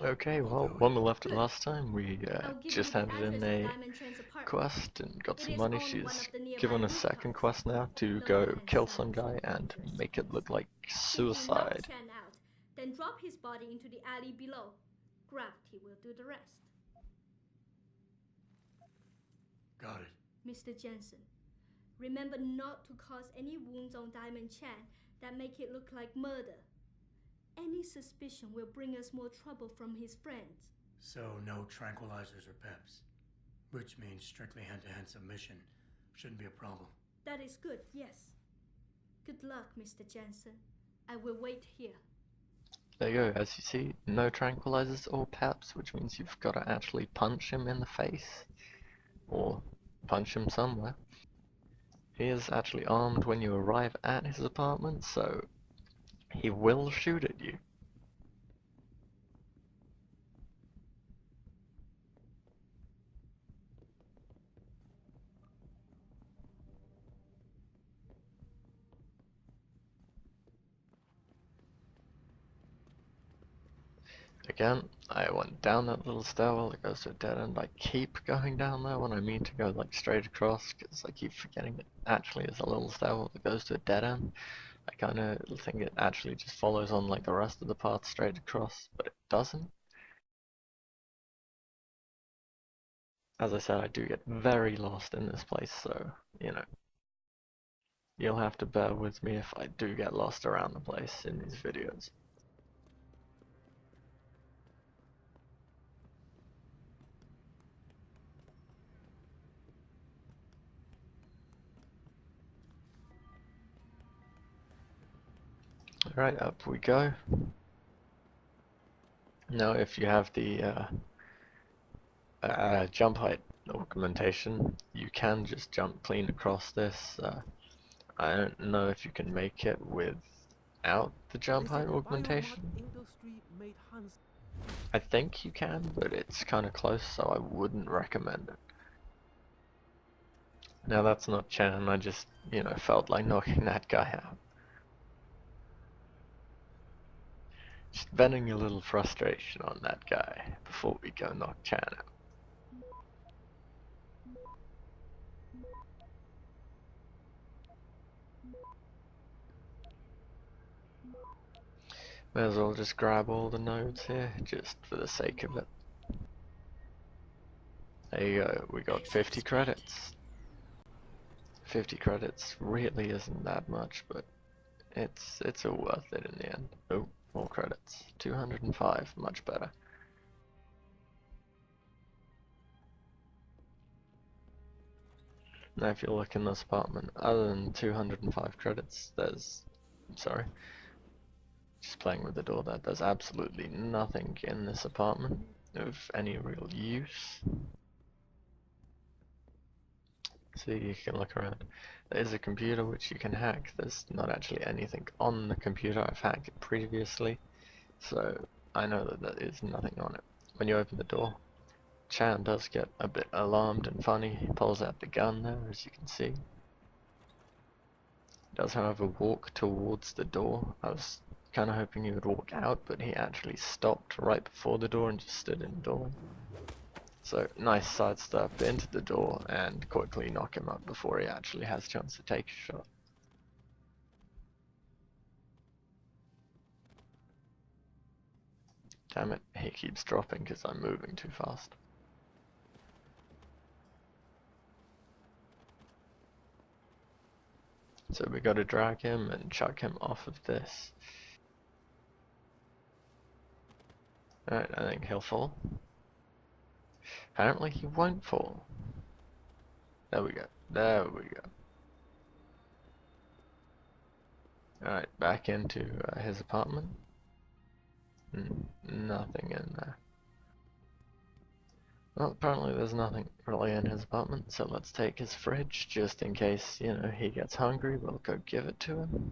Okay, I'll well, do it. when we left it Good. last time, we I'll give you just the handed in address of a Diamond Chan's apartment. quest and got It some is money. on one She's of the nearby given a second rooftops. quest now to No go man kill some signs guy or and dangerous make it look things. like If you knock suicide. Chan out, then drop his body into the alley below. Gravity will do the rest. Got it. Mr. Jensen, remember not to cause any wounds on Diamond Chan that make it look like murder. Any suspicion will bring us more trouble from his friends. So no tranquilizers or peps, which means strictly hand-to-hand submission shouldn't be a problem. That is good, yes. Good luck, Mr. Jensen. I will wait here. There you go, as you see, no tranquilizers or peps, which means you've got to actually punch him in the face. Or punch him somewhere. He is actually armed when you arrive at his apartment, so he will shoot at you. Again, I went down that little stairwell that goes to a dead end. I keep going down there when I mean to go like straight across, because I keep forgetting it actually is a little stairwell that goes to a dead end. I kind of think it actually just follows on like the rest of the path straight across, but it doesn't. As I said, I do get very lost in this place, so, you'll have to bear with me if I do get lost around the place in these videos. Alright, up we go. Now if you have the jump height augmentation, you can just jump clean across this. I don't know if you can make it without the They jump said height biomod augmentation. industry made Hans. I think you can, but it's kind of close, so I wouldn't recommend it. Now that's not Chan, I just, felt like knocking that guy out. Just venting a little frustration on that guy before we go knock Chan out. May as well just grab all the nodes here, just for the sake of it. There you go, we got 50 credits. 50 credits really isn't that much, but it's all worth it in the end. Oh, more credits. 205, much better. Now if you look in this apartment, other than 205 credits, sorry, just playing with the door there, there's absolutely nothing in this apartment of any real use. So you can look around. There is a computer which you can hack. There's not actually anything on the computer. I've hacked it previously, so I know that there is nothing on it. When you open the door, Chan does get a bit alarmed and funny. He pulls out the gun there, as you can see. Does, however, walk towards the door. I was kind of hoping he would walk out, but he actually stopped right before the door and just stood in the doorway. So, nice sidestep into the door and quickly knock him up before he actually has a chance to take a shot. Damn it, he keeps dropping because I'm moving too fast. So we gotta drag him and chuck him off of this. Alright, I think he'll fall. Apparently he won't fall. There we go. There we go. Alright, back into his apartment. Nothing in there. Well, apparently there's nothing really in his apartment, so let's take his fridge, just in case, he gets hungry, we'll go give it to him.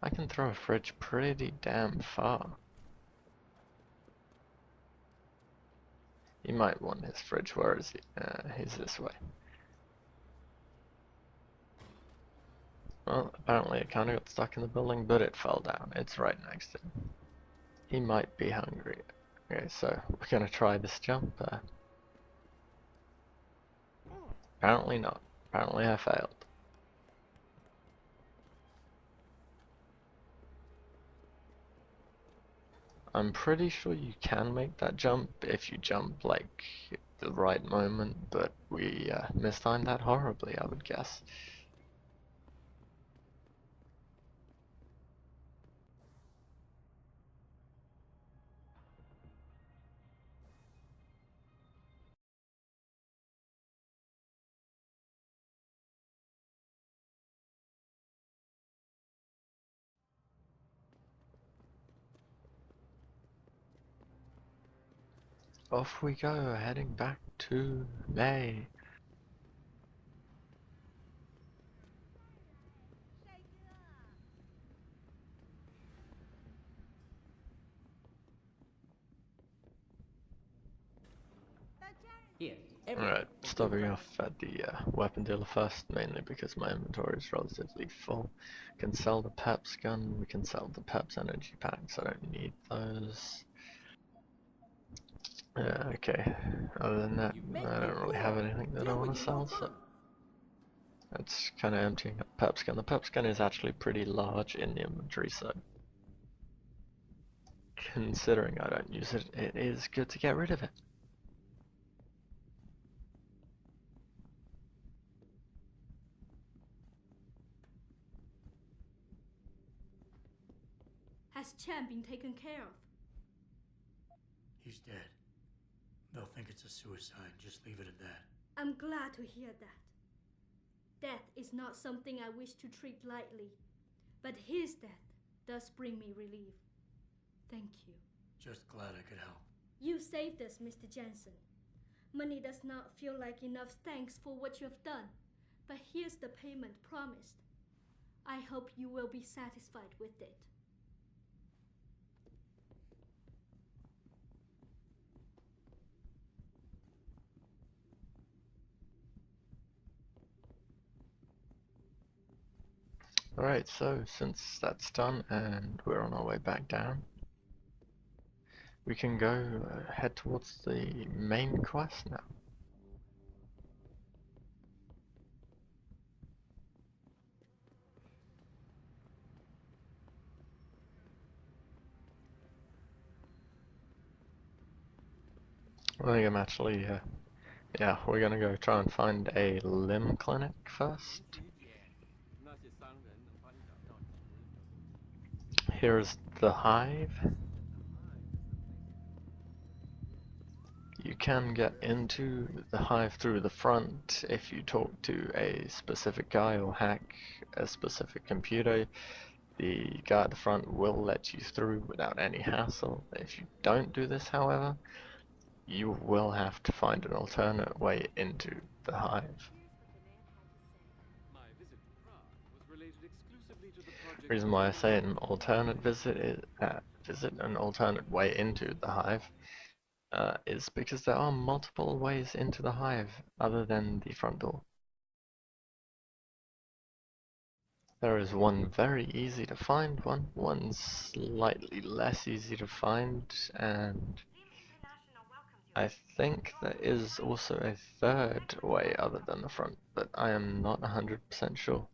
I can throw a fridge pretty damn far. He might want his fridge, where is he? He's this way. Well, apparently it kinda got stuck in the building, but it fell down. It's right next to him. He might be hungry. Okay, so we're gonna try this jump. Apparently not. Apparently I failed. I'm pretty sure you can make that jump if you jump like at the right moment, but we mistimed that horribly, I would guess. Off we go, heading back to May. Here, Alright, stopping off at the weapon dealer first, mainly because my inventory is relatively full. Can sell the Peps gun, we can sell the Peps energy packs, I don't need those. Okay, other than that, I don't really have anything that I want to sell, so it's kind of emptying up the Peps gun. The Peps gun is actually pretty large in the inventory, so considering I don't use it, it is good to get rid of it. Has Chan been taken care of? He's dead. They'll think it's a suicide. Just leave it at that. I'm glad to hear that. Death is not something I wish to treat lightly, but his death does bring me relief. Thank you. Just glad I could help. You saved us, Mr. Jensen. Money does not feel like enough thanks for what you have done, but here's the payment promised. I hope you will be satisfied with it. Alright, so since that's done and we're on our way back down, we can go head towards the main quest now. I think I'm actually, yeah, we're gonna go try and find a limb clinic first. Here's the hive. You can get into the hive through the front if you talk to a specific guy or hack a specific computer. The guy at the front will let you through without any hassle. If you don't do this, however, you will have to find an alternate way into the hive. The reason why I say an alternate visit is an alternate way into the hive is because there are multiple ways into the hive other than the front door. There is one very easy to find one slightly less easy to find, and I think there is also a third way other than the front, but I am not 100% sure.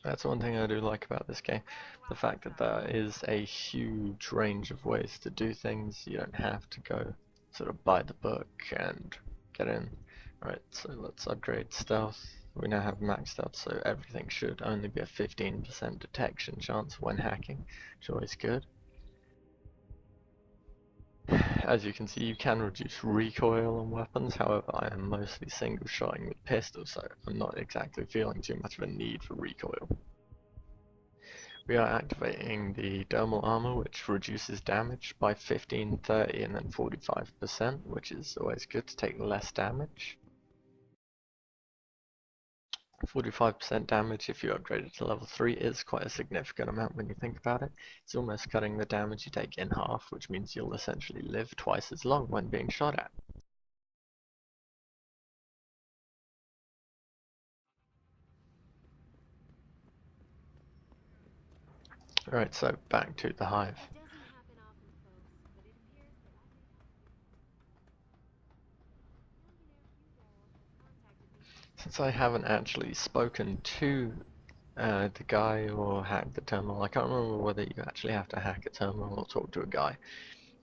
That's one thing I do like about this game, the fact that there is a huge range of ways to do things. You don't have to go sort of by the book and get in. Right, so let's upgrade stealth. We now have max stealth, so everything should only be a 15% detection chance when hacking, which is always good. As you can see, you can reduce recoil on weapons, however I am mostly single shotting with pistols, so I'm not exactly feeling too much of a need for recoil. We are activating the dermal armor, which reduces damage by 15, 30 and then 45%, which is always good to take less damage. 45% damage if you upgrade it to level 3 is quite a significant amount when you think about it. It's almost cutting the damage you take in half, which means you'll essentially live twice as long when being shot at. Right, so back to the hive. That doesn't happen often, folks, but it appears that I may have to. Millionaire Hugo has contacted me. Since I haven't actually spoken to the guy or hack the terminal, I can't remember whether you actually have to hack a terminal or talk to a guy.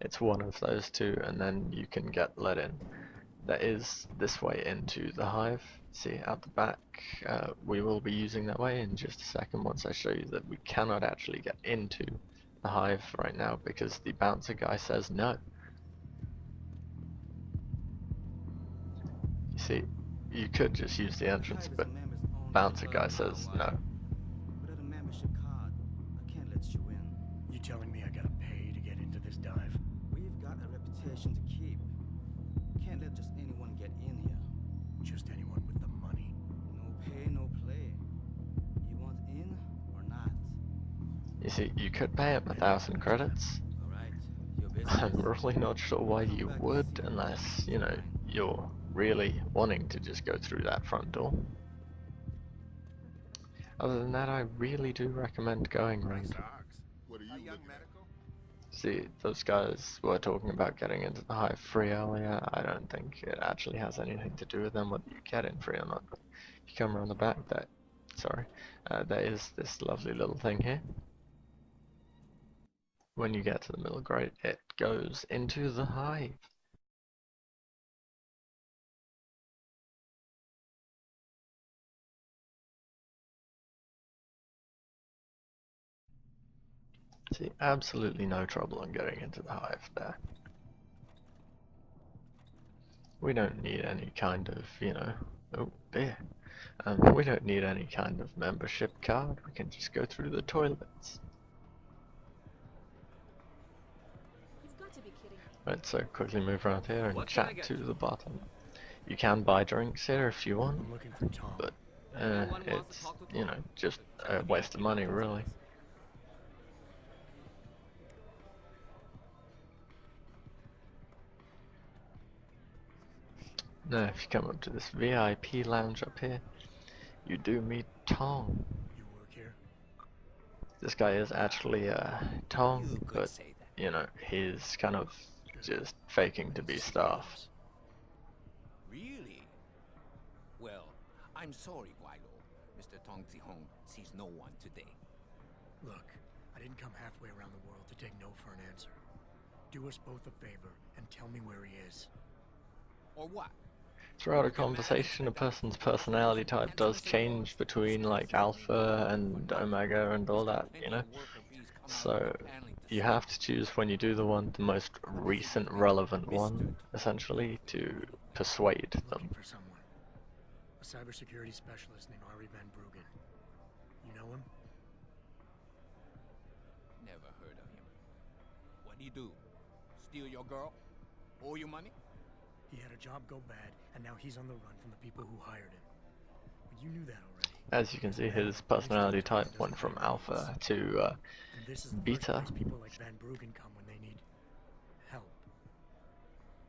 It's one of those two, and then you can get let in. There is this way into the hive. See, out the back, we will be using that way in just a second once I show you that we cannot actually get into the hive right now because the bouncer guy says no. You see, you could just use the entrance, but bouncer guy says no. Without a membership card, I can't let you in. You telling me I gotta pay to get into this dive? We've got a reputation to keep. Can't let just anyone get in here. Just anyone with the money? No pay, no play. You want in or not? You see, you could pay him 1,000 credits. Alright, your business. I'm really not sure why you would, unless, you know, you're really wanting to just go through that front door. Other than that, I really do recommend going round. What are you looking at? See, those guys were talking about getting into the hive free earlier. I don't think it actually has anything to do with them whether you get in free or not. But if you come around the back, there is this lovely little thing here. When you get to the middle grate, it goes into the hive. See, absolutely no trouble in getting into the hive there. We don't need any kind of, you know, oh dear. We don't need any kind of membership card. We can just go through the toilets. You've got to be kidding me. Right, so quickly move around here and What can I chat get to you? the bottom. You can buy drinks here if you want, I'm looking for Tom. but Anyone wants to it's, talk to you Tom? know, just a waste of money really. Now if you come up to this VIP lounge up here, you do meet Tom. You work here? This guy is actually Tom, You could but say that. you know, he's kind of just faking to be staff. Really? Well, I'm sorry, Guido. Mr. Tong Zihong sees no one today. Look, I didn't come halfway around the world to take no for an answer. Do us both a favor and tell me where he is. Or what? Throughout a conversation, a person's personality type does change between like alpha and omega and all that, you know? So you have to choose when you do the one, the most recent relevant one, essentially, to persuade them. Looking for someone. A cybersecurity specialist named Ari Van Bruggen. You know him? Never heard of him. What do you do? Steal your girl? Owe you money? He had a job go bad, and now he's on the run from the people who hired him. But you knew that already. As you can see, his personality type went from alpha to And this is the beta. first place people like Van Bruggen come when they need help.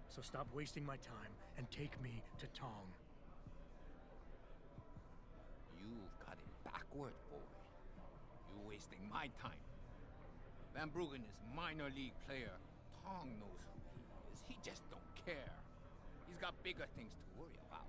So stop wasting my time and take me to Tong. You've got it backward, boy. You're wasting my time. Van Bruggen is minor league player. Tong knows who he is. He just don't care. He's got bigger things to worry about.